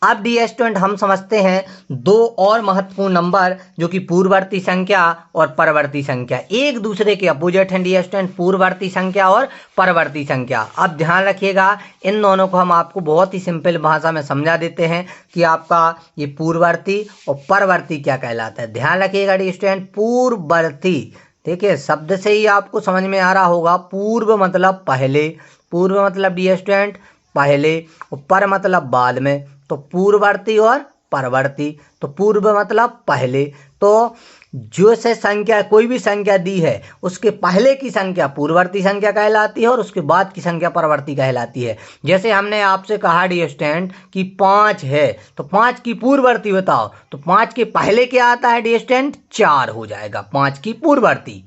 अब dear student हम समझते हैं दो और महत्वपूर्ण नंबर जो कि पूर्ववर्ती संख्या और परवर्ती संख्या एक दूसरे के अपोजिट हैं डी स्टूडेंट, पूर्ववर्ती संख्या और परवर्ती संख्या। अब ध्यान रखिएगा इन दोनों को हम आपको बहुत ही सिंपल भाषा में समझा देते हैं कि आपका ये पूर्ववर्ती और परवर्ती क्या कहलाता है। ध्यान रखिएगा डी स्टूडेंट, पूर्ववर्ती, देखिए शब्द से ही आपको समझ में आ रहा होगा, पूर्व मतलब पहले, पूर्व मतलब डी स्टूडेंट पहले, और पर मतलब बाद में, तो पूर्ववर्ती और परवर्ती। तो पूर्व मतलब पहले, तो जो से संख्या कोई भी संख्या दी है उसके पहले की संख्या पूर्ववर्ती संख्या कहलाती है और उसके बाद की संख्या परवर्ती कहलाती है। जैसे हमने आपसे कहा डी स्टूडेंट कि 5 है, तो 5 की पूर्ववर्ती बताओ, तो 5 के पहले क्या आता है डी स्टूडेंट, 4 हो जाएगा 5 की पूर्ववर्ती।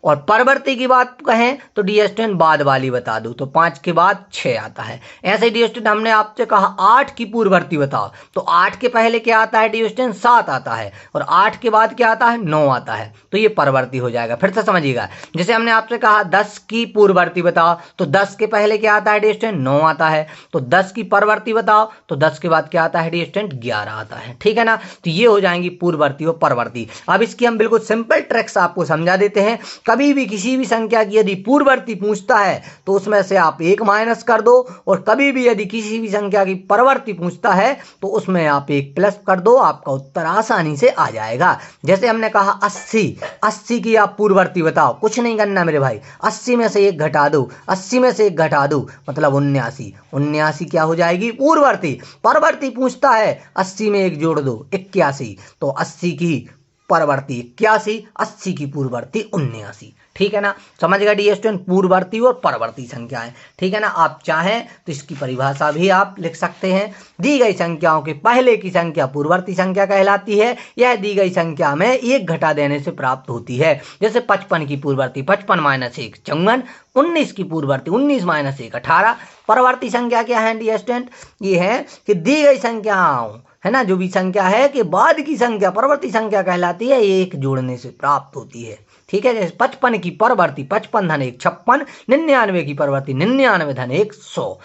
और परवर्ती की बात कहें तो डी स्टूडेंट बाद वाली बता दूं तो 5 के बाद 6 आता है। ऐसे डी स्टूडेंट हमने आपसे कहा 8 की पूर्ववर्ती बताओ, तो 8 के पहले क्या आता है डी स्टूडेंट, 7 आता है, और 8 के बाद क्या आता है, 9 आता है, तो ये परवर्ती हो जाएगा। फिर से समझिएगा, जैसे हमने आपसे कहा 10 की पूर्ववर्ती बताओ, तो 10 के पहले क्या आता है डी स्टूडेंट, 9 आता है, तो 10 की परवर्ती बताओ, तो 10 के बाद क्या आता है डी स्टूडेंट, 11 आता है। ठीक है ना, तो ये हो जाएंगी पूर्ववर्ती और परवर्ती। अब इसकी हम बिल्कुल सिंपल ट्रिक्स आपको समझा देते हैं। कभी भी किसी भी संख्या की यदि पूर्ववर्ती पूछता है तो उसमें से आप 1 माइनस कर दो, और कभी भी यदि किसी भी संख्या की परवर्ती पूछता है तो उसमें आप 1 प्लस कर दो, आपका उत्तर आसानी से आ जाएगा। जैसे हमने कहा 80, 80 की आप पूर्ववर्ती बताओ, कुछ नहीं करना मेरे भाई, 80 में से 1 घटा दो, 80 में से 1 घटा दो मतलब 79, 79 क्या हो जाएगी पूर्ववर्ती। परवर्ती पूछता है 80 में 1 जोड़ दो 81, तो 80 की परवर्ती 81, 80 की पूर्ववर्ती 79। ठीक है ना, समझ गए डी स्टूडेंट, पूर्ववर्ती और परवर्ती संख्याएं। ठीक है ना, आप चाहें तो इसकी परिभाषा भी आप लिख सकते हैं। दी गई संख्याओं के पहले की संख्या पूर्ववर्ती संख्या कहलाती है, यह दी गई संख्या में 1 घटा देने से प्राप्त होती है। जैसे 55 की पूर्ववर्ती 55 माइनस 1 54, 19 की पूर्ववर्ती 19 माइनस 1 18। परवर्ती संख्या क्या है डी स्टूडेंट, ये है कि दी गई संख्याओं है ना, जो भी संख्या है कि बाद की संख्या परवर्ती संख्या कहलाती है, 1 जोड़ने से प्राप्त होती है। ठीक है, जैसे 55 की परवर्ती 55 धन 1 56, 99 की परवर्ती 99 धन 1 100।